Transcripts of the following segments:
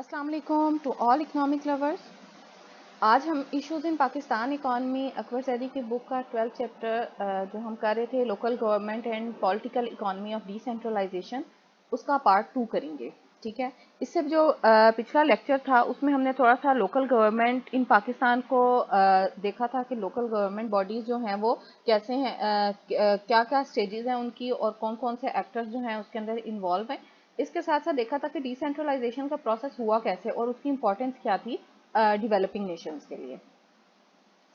अस्सलाम वालेकुम to all economic lovers. आज हम issues in Pakistan economy Akbar Zaidi की बुक का 12th चैप्टर जो हम कर रहे थे local government and political economy of decentralization, उसका पार्ट 2 करेंगे। ठीक है, इससे जो पिछला लेक्चर था उसमें हमने थोड़ा सा लोकल गवर्नमेंट इन पाकिस्तान को देखा था कि लोकल गवर्नमेंट बॉडीज़ जो हैं वो कैसे हैं, क्या क्या स्टेजेस हैं उनकी और कौन कौन से एक्टर्स जो हैं उसके अंदर इन्वॉल्व हैं। इसके साथ साथ देखा था कि डिसेंट्रलाइजेशन का प्रोसेस हुआ कैसे और उसकी इंपॉर्टेंस क्या थी डेवलपिंग नेशंस के लिए।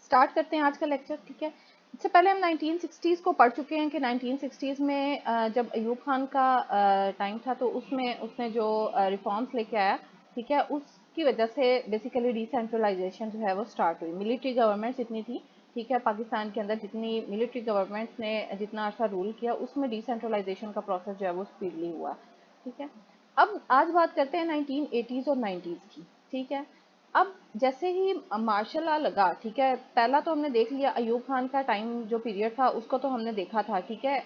स्टार्ट करते हैं आज का लेक्चर। ठीक है, इससे पहले हम 1960s को पढ़ चुके हैं कि 1960s में जब अयूब खान का टाइम था तो उसमें उसने जो रिफॉर्म्स लेके आया, ठीक है, उसकी वजह से बेसिकली डिसेंट्रलाइजेशन जो है वो स्टार्ट हुई। मिलिट्री गवर्नमेंट्स इतनी थी, ठीक है, पाकिस्तान के अंदर जितनी मिलिट्री गवर्नमेंट्स ने जितना अर्सा रूल किया उसमें डिसेंट्रलाइजेशन का प्रोसेस जो है वो स्पीडली हुआ। ठीक है, अब आज बात करते हैं 1980s और 90s की। ठीक है, अब जैसे ही मार्शल लॉ लगा, ठीक है, पहला तो हमने देख लिया अयूब खान का टाइम जो पीरियड था उसको तो हमने देखा था। ठीक है,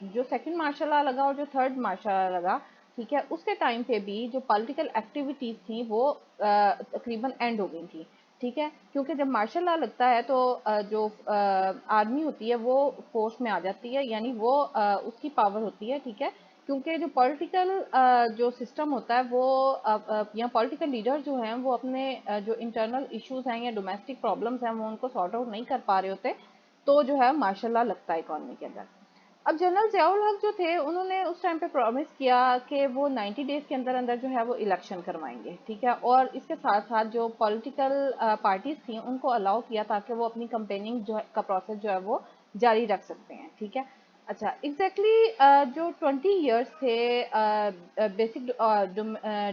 जो सेकंड मार्शल लॉ लगा और जो थर्ड मार्शल लॉ लगा, ठीक है, उसके टाइम पे भी जो पॉलिटिकल एक्टिविटीज थी वो तकरीबन एंड हो गई थी। ठीक है, क्योंकि जब मार्शल लॉ लगता है तो जो आर्मी होती है वो फोर्स में आ जाती है, यानी वो उसकी पावर होती है। ठीक है, क्योंकि जो पॉलिटिकल जो सिस्टम होता है वो या पॉलिटिकल लीडर जो हैं वो अपने जो इंटरनल इश्यूज हैं या डोमेस्टिक प्रॉब्लम्स हैं वो उनको सॉर्ट आउट नहीं कर पा रहे होते, तो जो है मार्शल लॉ लगता है इकॉनमी के अंदर। अब जनरल ज़ियाउल हक जो थे उन्होंने उस टाइम पे प्रॉमिस किया कि वो 90 डेज के अंदर अंदर जो है वो इलेक्शन करवाएंगे। ठीक है, और इसके साथ साथ जो पॉलिटिकल पार्टीज थी उनको अलाउ किया ताकि वो अपनी कैंपेनिंग जो है का प्रोसेस जो है वो जारी रख सकते हैं। ठीक है, अच्छा, एग्जैक्टली जो 20 इयर्स थे बेसिक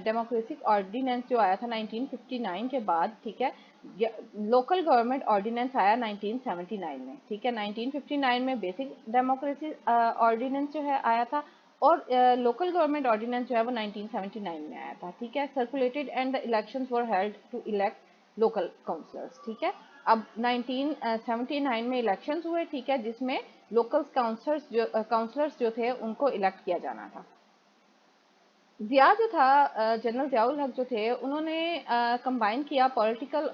डेमोक्रेटिक ऑर्डिनेंस जो आया था 1959 के बाद, ठीक है, लोकल गवर्नमेंट ऑर्डिनेंस आया 1979 में। ठीक है, 1959 में बेसिक डेमोक्रेसी ऑर्डिनेंस जो है आया था और लोकल गवर्नमेंट ऑर्डिनेंस जो है वो 1979 में आया था। ठीक है, circulated and the elections were held to elect local councillors. ठीक है, अब 1979 में इलेक्शंस हुए, ठीक है, जिसमें लोकल काउंसलर्स जो थे उनको इलेक्ट किया जाना था। जिया जो था, जनरल ज़ियाउल हक जो थे उन्होंने कंबाइन किया पॉलिटिकल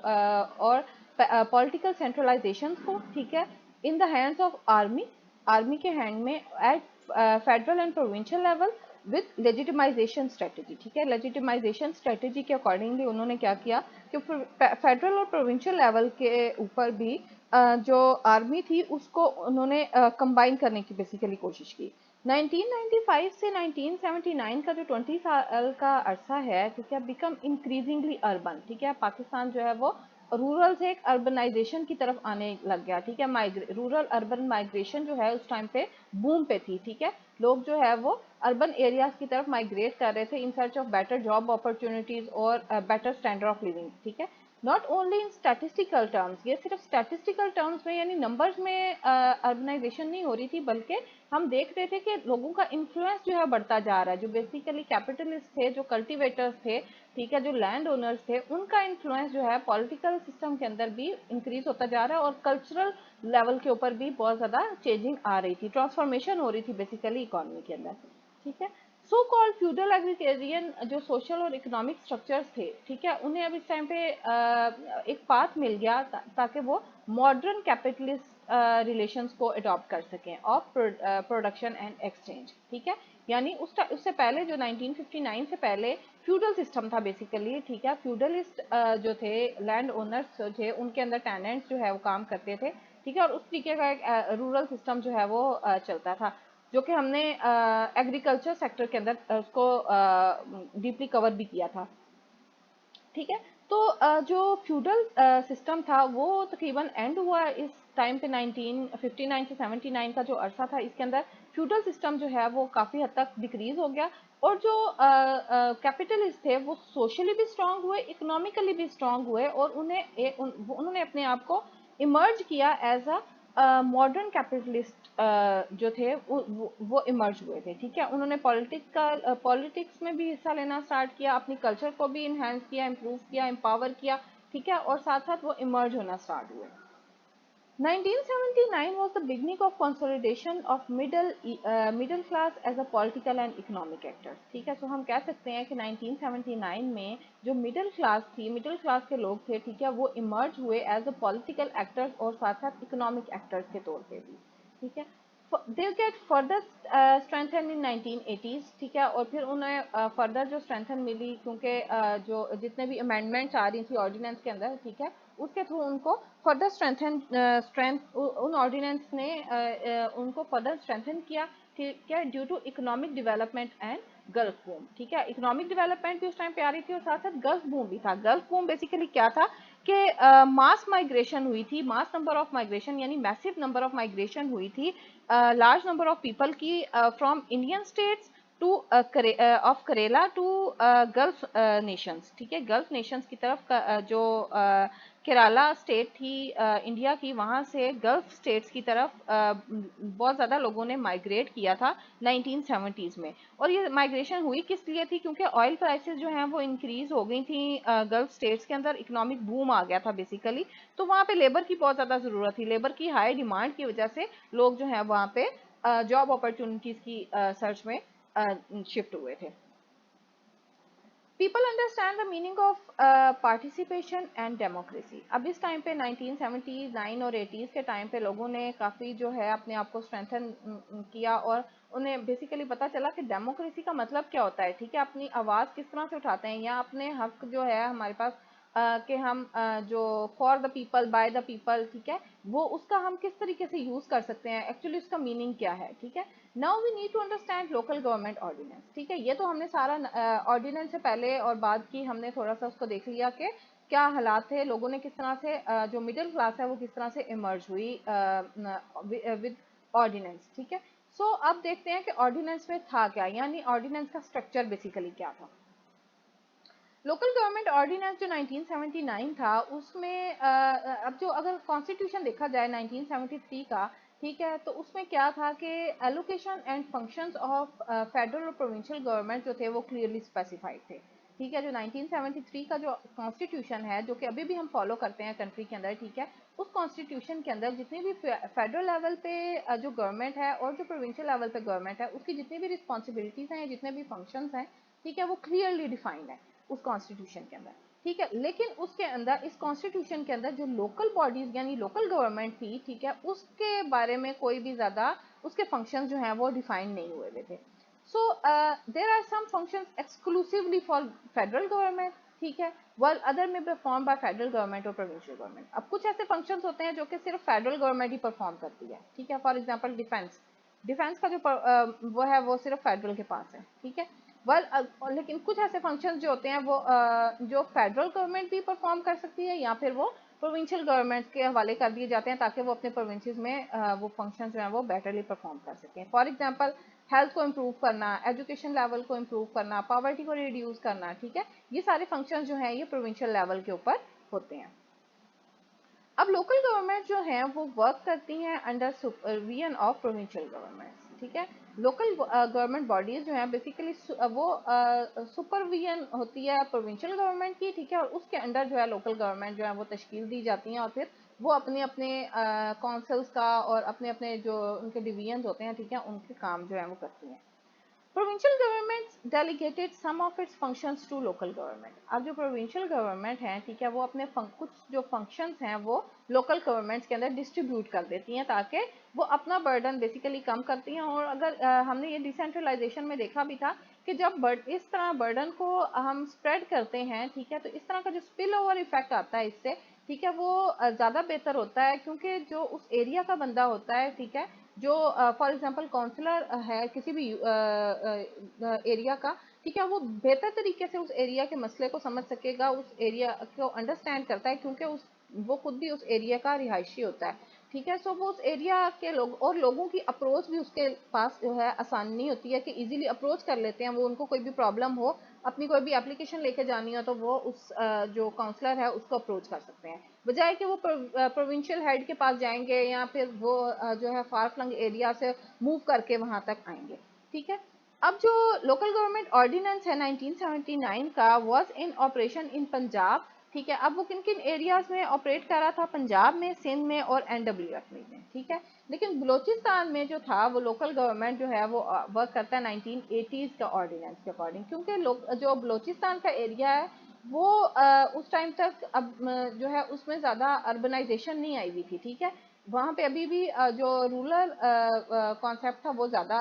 और पॉलिटिकल सेंट्रलाइजेशन को, ठीक है, in the hands of army, army के हैंड में at federal and provincial level with legitimization strategy. ठीक है, लेजिटिमाइजेशन स्ट्रेटजी के अकॉर्डिंगली उन्होंने क्या किया कि फेडरल और प्रोविंशियल लेवल के ऊपर भी जो आर्मी थी उसको उन्होंने कंबाइन करने की बेसिकली कोशिश की। 1995 से 1979 का जो 20 साल का अरसा है, ठीक है, बिकम इंक्रीजिंगली अर्बन। ठीक है, पाकिस्तान जो है वो रूरल से एक अर्बनाइजेशन की तरफ आने लग गया। ठीक है, रूरल अर्बन माइग्रेशन जो है उस टाइम पे बूम पे थी। ठीक है, लोग जो है वो अर्बन एरियाज की तरफ माइग्रेट कर रहे थे in search of better job opportunities और बेटर स्टैंडर्ड ऑफ लिविंग। ठीक है, not only in statistical terms, ये सिर्फ स्टैटिस्टिकल टर्म्स में यानी नंबर्स में अर्बनाइजेशन नहीं हो रही थी, बल्कि हम देख रहे थे कि लोगों का इन्फ्लुएंस जो है बढ़ता जा रहा है। जो बेसिकली कैपिटलिस्ट थे, जो कल्टीवेटर्स थे, ठीक है, जो लैंड ओनर्स थे, उनका इन्फ्लुएंस जो है पॉलिटिकल सिस्टम के अंदर भी इंक्रीज होता जा रहा है और कल्चरल लेवल के ऊपर भी बहुत ज़्यादा चेंजिंग आ रही थी, ट्रांसफॉर्मेशन हो रही थी बेसिकली इकोनॉमी के अंदर। ठीक है, सो कॉल्ड फ्यूडल एग्रीकेरियन जो सोशल और इकोनॉमिक स्ट्रक्चर्स थे, ठीक है, उन्हें अब इस टाइम पे एक पाथ मिल गया ताकि वो मॉडर्न कैपिटलिस्ट रिलेशंस को अडॉप्ट कर सकें ऑफ प्रोडक्शन एंड एक्सचेंज। ठीक है, यानी उससे पहले जो 1959 से पहले फ्यूडल सिस्टम था बेसिकली। ठीक है, फ्यूडलिस्ट जो थे लैंड ओनर्स जो थे उनके अंदर टेनेंट्स जो है वो काम करते थे। ठीक है, और उस तरीके का एक रूरल सिस्टम जो है वो चलता था, जो कि हमने एग्रीकल्चर सेक्टर के अंदर उसको डीपली कवर भी किया था। ठीक है, तो जो फ्यूडल सिस्टम था वो तकरीबन एंड हुआ इस टाइम पे 1959 से 79 का जो अरसा था, इसके अंदर फ्यूडल सिस्टम जो है वो काफ़ी हद तक डिक्रीज हो गया और जो कैपिटलिस्ट थे वो सोशली भी स्ट्रांग हुए, इकोनॉमिकली भी स्ट्रांग हुए और उन्होंने अपने आप को इमर्ज किया एज अ मॉडर्न कैपिटलिस्ट जो थे वो इमर्ज हुए थे। ठीक है, उन्होंने पॉलिटिक्स में भी हिस्सा लेना स्टार्ट किया, अपनी कल्चर को भी इन्हेंस किया, इम्प्रूव किया, एम्पावर किया। ठीक है, और साथ साथ वो इमर्ज होना स्टार्ट हुए। 1979 was the beginning of consolidation of middle class as a political and economic actor. ठीक है, तो हम कह सकते हैं कि 1979 में जो मिडिल क्लास थी, मिडिल क्लास के लोग थे, ठीक है, वो इमर्ज हुए एज अ पॉलिटिकल एक्टर्स और साथ साथ इकोनॉमिक एक्टर्स के तौर पे भी, ठीक है. They get further strengthen in 1980s, ठीक है, और फिर उन्हें फर्दर जो स्ट्रेंथन मिली क्योंकि जो जितने भी अमेंडमेंट्स आ रही थी ऑर्डिनेंस के अंदर, ठीक है, उसके थ्रू उनको फर्दर स्ट्रेंथ उन ऑर्डिनेंस ने उनको फर्दर स्ट्रेंथन किया, ठीक है, due to economic development and gulf boom. ठीक है, इकोनॉमिक डेवलपमेंट भी उस टाइम पे आ रही थी और साथ साथ गल्फ बूम भी था. गल्फ बूम बेसिकली क्या था कि मास माइग्रेशन हुई थी, मास नंबर ऑफ माइग्रेशन यानी मैसिव नंबर ऑफ माइग्रेशन हुई थी लार्ज नंबर ऑफ पीपल की from Indian states two of करेला टू गल्फ नेशंस. ठीक है, गल्फ नेशंस की तरफ जो केरला स्टेट थी इंडिया की, वहाँ से गल्फ स्टेट्स की तरफ बहुत ज़्यादा लोगों ने माइग्रेट किया था 1970s में. और ये माइग्रेशन हुई किस लिए थी? क्योंकि ऑयल प्राइसेस जो हैं वो इंक्रीज हो गई थी गल्फ स्टेट्स के अंदर, इकोनॉमिक बूम आ गया था बेसिकली. तो वहाँ पे लेबर की बहुत ज़्यादा ज़रूरत थी, लेबर की हाई डिमांड की वजह से लोग जो हैं वहाँ पे जॉब अपॉर्चुनिटीज़ की सर्च में शिफ्ट हुए थे. People understand the meaning of participation and democracy. अब इस टाइम पे 1979 और 80s के टाइम पे लोगों ने काफ़ी जो है अपने आप को स्ट्रेंथन किया और उन्हें बेसिकली पता चला कि डेमोक्रेसी का मतलब क्या होता है. ठीक है, अपनी आवाज़ किस तरह से उठाते हैं या अपने हक जो है हमारे पास कि हम जो for the people by the people, ठीक है, वो उसका हम किस तरीके से यूज़ कर सकते हैं, एक्चुअली उसका मीनिंग क्या है. ठीक है, now we need to understand local government ordinance. ठीक है, ये तो हमने सारा ऑर्डिनेंस से पहले और बाद की हमने थोड़ा सा उसको देख लिया कि क्या हालात थे, लोगों ने किस तरह से जो मिडिल क्लास है वो किस तरह से इमर्ज हुई विद ऑर्डिनेंस. ठीक है, सो अब देखते हैं कि ऑर्डिनेंस में था क्या, यानी ऑर्डिनेंस का स्ट्रक्चर बेसिकली क्या था. लोकल गवर्नमेंट ऑर्डिनेंस जो 1979 था उसमें अब जो अगर कॉन्स्टिट्यूशन देखा जाए 1973 का, ठीक है, तो उसमें क्या था कि allocation and functions of federal और प्रोविंशियल गवर्नमेंट जो थे वो क्लियरली स्पेसिफाइड थे. ठीक है, जो 1973 का जो कॉन्स्टिट्यूशन है जो कि अभी भी हम फॉलो करते हैं कंट्री के अंदर, ठीक है, उस कॉन्स्टिट्यूशन के अंदर जितनी भी फेडरल लेवल पे जो गवर्नमेंट है और जो प्रोविंशियल लेवल पे गवर्नमेंट है उसकी जितनी भी रिस्पॉन्सिबिलिटीज हैं, जितने भी फंक्शंस हैं, ठीक है, वो क्लियरली डिफाइंड है उस कॉन्स्टिट्यूशन के अंदर. ठीक है, लेकिन उसके अंदर इस कॉन्स्टिट्यूशन के अंदर जो लोकल बॉडीज यानी लोकल गवर्नमेंट थी, ठीक है, उसके बारे में कोई भी ज़्यादा उसके फंक्शंस जो हैं वो डिफाइन नहीं हुए हुए थे. So there are some functions exclusively for federal government, ठीक है, while other may perform by federal government और प्रोविंशियल गवर्नमेंट. अब कुछ ऐसे फंक्शंस होते हैं जो कि सिर्फ फेडरल गवर्नमेंट ही परफॉर्म करती है. ठीक है, फॉर एग्जांपल डिफेंस, डिफेंस का जो वो है वो सिर्फ फेडरल के पास है. ठीक है, लेकिन कुछ ऐसे फंक्शंस जो होते हैं वो जो फेडरल गवर्नमेंट भी परफॉर्म कर सकती है या फिर वो प्रोविंशियल गवर्नमेंट के हवाले कर दिए जाते हैं ताकि वो अपने प्रोविंसेस में वो फंक्शंस जो हैं वो बेटरली परफॉर्म कर सकें. फॉर एग्जांपल हेल्थ को इम्प्रूव करना, एजुकेशन लेवल को इम्प्रूव करना, पॉवर्टी को रिड्यूस करना. ठीक है, ये सारे फंक्शंस जो हैं ये प्रोविंशियल लेवल के ऊपर होते हैं. अब लोकल गवर्नमेंट जो है वो वर्क करती हैं under supervision of provincial government. ठीक है, लोकल गवर्नमेंट बॉडीज जो है बेसिकली वो सुपरविजन होती है प्रोविंशियल गवर्नमेंट की. ठीक है, और उसके अंडर जो है लोकल गवर्नमेंट जो है वो तश्कील दी जाती हैं और फिर वो अपने अपने काउंसिल्स का और अपने अपने जो उनके डिवीजन होते हैं, ठीक है, उनके काम जो है वो करती हैं. Provincial governments delegated some of its functions to local government. अब जो प्रोविंशियल गवर्नमेंट हैं, ठीक है, वो अपने कुछ जो फंक्शंस हैं वो लोकल गवर्नमेंट्स के अंदर डिस्ट्रीब्यूट कर देती हैं ताकि वो अपना बर्डन बेसिकली कम करती हैं. और अगर हमने ये डिसेंट्रलाइजेशन में देखा भी था कि जब इस तरह बर्डन को हम स्प्रेड करते हैं, ठीक है, तो इस तरह का जो स्पिल ओवर इफेक्ट आता है इससे, ठीक है, वो ज़्यादा बेहतर होता है क्योंकि जो उस एरिया का बंदा होता है, ठीक है, जो फॉर एग्जांपल काउंसलर है किसी भी एरिया का, ठीक है, वो बेहतर तरीके से उस एरिया के मसले को समझ सकेगा, उस एरिया को अंडरस्टैंड करता है क्योंकि वो खुद भी उस एरिया का रिहायशी होता है. ठीक है, सो वो उस एरिया के लोग और लोगों की अप्रोच भी उसके पास जो है आसानी होती है कि इजीली अप्रोच कर लेते हैं वो. उनको कोई भी प्रॉब्लम हो, अपनी कोई भी एप्लीकेशन लेके जानी हो तो वो उस जो काउंसलर है उसको अप्रोच कर सकते हैं, बजाय कि वो प्रोविंशियल हेड के पास जाएंगे या फिर वो जो है फार फ्लंग एरिया से मूव करके वहां तक आएंगे. ठीक है, अब जो लोकल गवर्नमेंट ऑर्डिनेंस है 1979 का was in operation in Punjab ठीक है। अब वो किन किन एरियाज में ऑपरेट कर रहा था? पंजाब में, सिंध में और NWF में, ठीक है। लेकिन बलोचिस्तान में जो था वो लोकल गवर्नमेंट जो है वो वर्क करता है 1980s का ऑर्डिनेंस के अकॉर्डिंग, क्योंकि जो बलोचिस्तान का एरिया है वो उस टाइम तक अब जो है उसमें ज़्यादा अर्बनाइजेशन नहीं आई हुई थी, ठीक है। वहाँ पे अभी भी जो रूरल कॉन्सेप्ट था वो ज़्यादा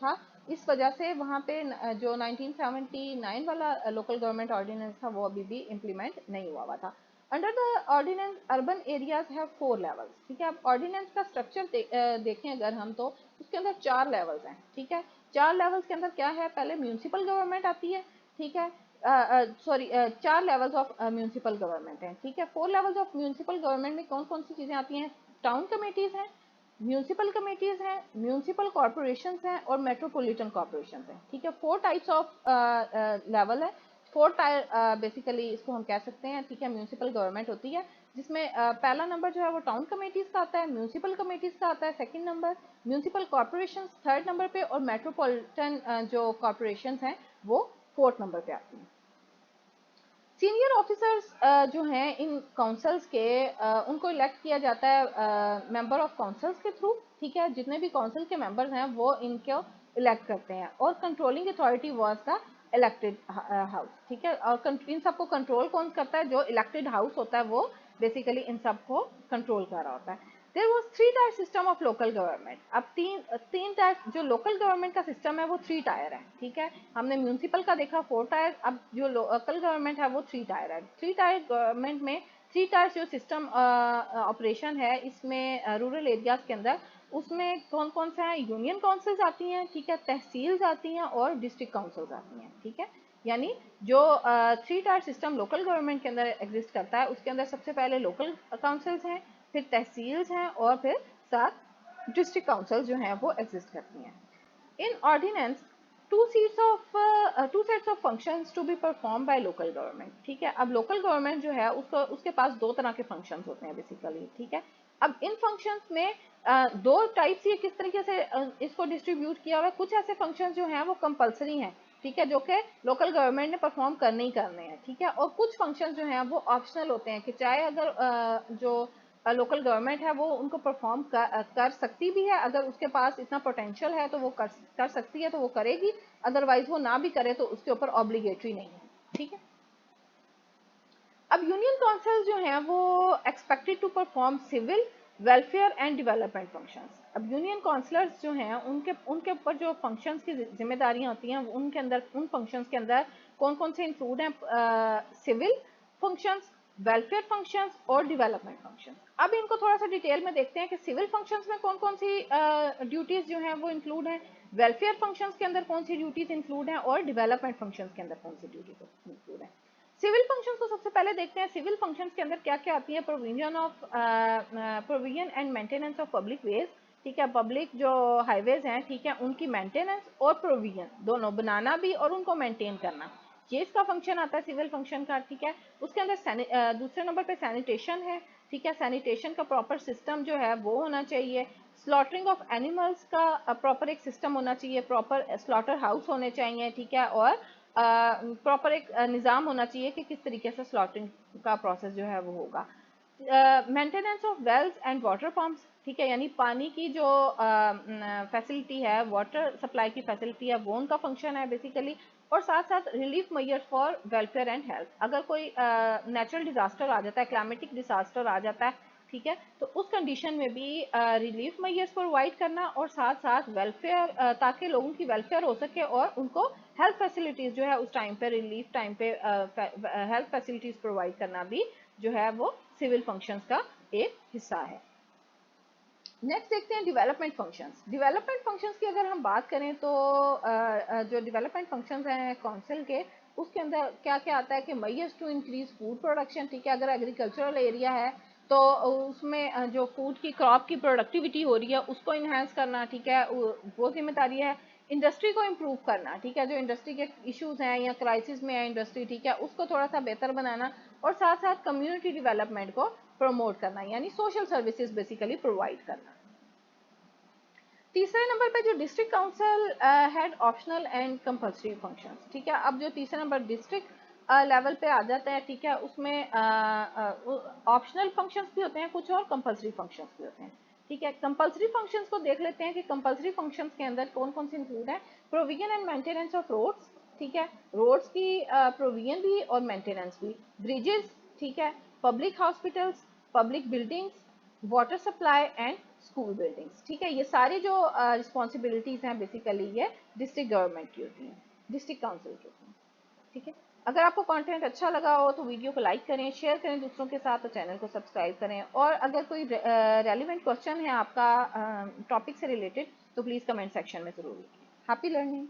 था। इस वजह से वहाँ पे जो 1979 वाला लोकल गवर्नमेंट ऑर्डिनेंस था वो अभी भी इम्प्लीमेंट नहीं हुआ था। Under the ordinance urban areas have 4 levels, ठीक है। अब ऑर्डिनेंस का स्ट्रक्चर देखें अगर हम, तो उसके अंदर 4 लेवल्स हैं, ठीक है। 4 लेवल्स के अंदर क्या है? पहले म्यूनिसिपल गवर्नमेंट आती है, ठीक है। Sorry, 4 levels of municipal government हैं, ठीक है। 4 लेवल्स ऑफ म्यूनिसिपल गवर्नमेंट में कौन कौन सी चीज़ें आती हैं? टाउन कमेटीज़ हैं, म्यूनिसिपल कमेटीज हैं, म्यूनिसिपल कॉर्पोरेशंस हैं और मेट्रोपॉलिटन कॉर्पोरेशंस हैं, ठीक है। 4 टाइप्स ऑफ लेवल है, 4 टायर बेसिकली इसको हम कह सकते हैं, ठीक है। म्यूनिसिपल गवर्नमेंट होती है जिसमें पहला नंबर जो है वो टाउन कमेटीज का आता है, म्यूनिसिपल कमेटीज का आता है second number, municipal corporations third number पे और मेट्रोपॉलिटन जो कॉर्पोरेशंस हैं वो फोर्थ नंबर पे आती हैं। सीनियर ऑफिसर्स जो हैं इन काउंसल्स के, उनको इलेक्ट किया जाता है मेंबर ऑफ काउंसल्स के थ्रू, ठीक है। जितने भी काउंसिल के मेंबर्स हैं वो इनको इलेक्ट करते हैं और controlling authority was the elected house, ठीक है। और इन सबको कंट्रोल कौन करता है? जो इलेक्टेड हाउस होता है वो बेसिकली इन सबको कंट्रोल कर रहा होता है। There was 3 tier system of local government. अब तीन टायर जो लोकल गवर्नमेंट का सिस्टम है वो 3 टायर है, ठीक है। हमने म्यूनिसिपल का देखा 4 टायर, अब जो लोकल गवर्नमेंट है वो 3 टायर है। 3 टायर गवर्नमेंट में 3 टायर जो सिस्टम ऑपरेशन है इसमें रूरल एरियाज के अंदर, उसमें कौन कौन सा है? यूनियन काउंसिल्स आती हैं, ठीक है, तहसील्स आती हैं और डिस्ट्रिक्ट काउंसिल्स आती हैं, ठीक है। यानी जो 3 टायर सिस्टम लोकल गवर्नमेंट के अंदर एग्जिस्ट करता है उसके अंदर सबसे पहले लोकल काउंसिल्स हैं, फिर तहसील्स हैं और फिर साथ डिस्ट्रिक्ट काउंसिल जो हैं वो एग्जिस्ट करती हैं। In ordinance two sets of functions to be perform by local government, ठीक है। अब लोकल गवर्नमेंट जो है उसको उसके पास दो तरह के फंक्शंस होते हैं बेसिकली, ठीक है। अब इन फंक्शंस में दो टाइप्स ये किस तरीके से इसको डिस्ट्रीब्यूट किया हुआ है। कुछ ऐसे फंक्शंस जो हैं वो कंपलसरी हैं, ठीक है, जो कि लोकल गवर्नमेंट ने परफॉर्म करने ही करने हैं, ठीक है। और कुछ फंक्शंस जो हैं वो ऑप्शनल होते हैं कि चाहे अगर जो लोकल गवर्नमेंट है वो उनको परफॉर्म कर सकती भी है, अगर उसके पास इतना पोटेंशियल है तो वो कर सकती है तो वो करेगी, अदरवाइज वो ना भी करे तो उसके ऊपर ऑब्लिगेटरी नहीं है, ठीक है। अब यूनियन काउंसिल जो हैं वो expected to perform civil welfare and development functions. अब यूनियन काउंसलर्स जो हैं उनके ऊपर जो फंक्शंस की जिम्मेदारियां होती हैं उनके अंदर, उन फंक्शंस के अंदर कौन कौन से इंक्लूड हैं? सिविल फंक्शंस, वेलफेयर फंक्शंस और डेवलपमेंट फंक्शंस। अब इनको थोड़ा सा डिटेल में देखते हैं कि सिविल फंक्शंस में कौन कौन सी ड्यूटीज जो हैं वो इंक्लूड हैं, वेलफेयर फंक्शंस के अंदर कौन सी ड्यूटीज इंक्लूड हैं और डेवलपमेंट फंक्शंस के अंदर कौन सी ड्यूटीज इंक्लूड हैं। सिविल फंक्शंस को सबसे पहले देखते हैं। सिविल फंक्शंस के अंदर क्या क्या आती है? Provision and maintenance of public ways, ठीक है। पब्लिक जो हाईवेज हैं, ठीक है, उनकी मेंटेनेंस और प्रोविजन दोनों बनाना भी और उनको मेंटेन करना, ये इसका फंक्शन आता है सिविल फंक्शन का, ठीक है। उसके अंदर दूसरे नंबर पे सैनिटेशन है, ठीक है। सैनिटेशन का प्रॉपर सिस्टम जो है वो होना चाहिए। स्लॉटरिंग ऑफ एनिमल्स का प्रॉपर एक सिस्टम होना चाहिए, प्रॉपर स्लॉटर हाउस होने चाहिए, ठीक है। और प्रॉपर एक निज़ाम होना चाहिए कि किस तरीके से स्लॉटिंग का प्रोसेस जो है वो होगा। Maintenance of wells and water pumps, ठीक है, यानी पानी की जो फैसिलिटी है, वाटर सप्लाई की फैसिलिटी है, वो उनका फंक्शन है बेसिकली। और साथ साथ relief measures for welfare and health, अगर कोई नेचुरल डिजास्टर आ जाता है, क्लाइमेटिक डिजास्टर आ जाता है, ठीक है, तो उस कंडीशन में भी रिलीफ मेजर्स प्रोवाइड करना और साथ साथ वेलफेयर, ताकि लोगों की वेलफेयर हो सके और उनको हेल्थ फैसिलिटीज़ जो है उस टाइम पे, रिलीफ टाइम पे हेल्थ फैसिलिटीज़ प्रोवाइड करना भी जो है वो सिविल फंक्शंस का एक हिस्सा है। नेक्स्ट देखते हैं डेवलपमेंट फंक्शंस। डेवलपमेंट फंक्शंस की अगर हम बात करें तो जो डेवलपमेंट फंक्शंस हैं काउंसिल के, उसके अंदर क्या क्या आता है कि measures to increase food production, ठीक है। अगर एग्रीकल्चरल एरिया है तो उसमें जो फूड की क्रॉप की प्रोडक्टिविटी हो रही है उसको इन्हांस करना, ठीक है, वो जिम्मेदारी है। इंडस्ट्री को इम्प्रूव करना, ठीक है, जो इंडस्ट्री के इश्यूज हैं या क्राइसिस में है इंडस्ट्री, ठीक है, उसको थोड़ा सा बेहतर बनाना और साथ साथ कम्युनिटी डेवलपमेंट को प्रमोट करना, यानी सोशल सर्विसेज बेसिकली प्रोवाइड करना। तीसरे नंबर पे जो district council had optional and compulsory functions, ठीक है। अब जो तीसरे नंबर डिस्ट्रिक्ट लेवल पे आ जाता है, ठीक है। उसमें ऑप्शनल फंक्शंस भी होते हैं कुछ और कंपलसरी फंक्शंस भी होते हैं, ठीक है। कंपलसरी फंक्शंस को देख लेते हैं कि कंपलसरी फंक्शंस के अंदर कौन कौन से इंक्लूड है। Provision and maintenance of roads, ठीक है, रोड्स की प्रोविजन भी और मेंटेनेंस भी। ब्रिजेस, ठीक है। Public hospitals, public buildings, water supply and school buildings, ठीक है। ये सारी जो रिस्पॉन्सिबिलिटीज हैं बेसिकली ये डिस्ट्रिक्ट गवर्नमेंट की होती हैं, डिस्ट्रिक्ट काउंसिल की होती हैं, ठीक है। अगर आपको कंटेंट अच्छा लगा हो तो वीडियो को लाइक करें, शेयर करें दूसरों के साथ, तो चैनल को सब्सक्राइब करें। और अगर कोई रेलिवेंट क्वेश्चन है आपका टॉपिक से रिलेटेड तो प्लीज़ कमेंट सेक्शन में ज़रूर लिखें। Happy learning.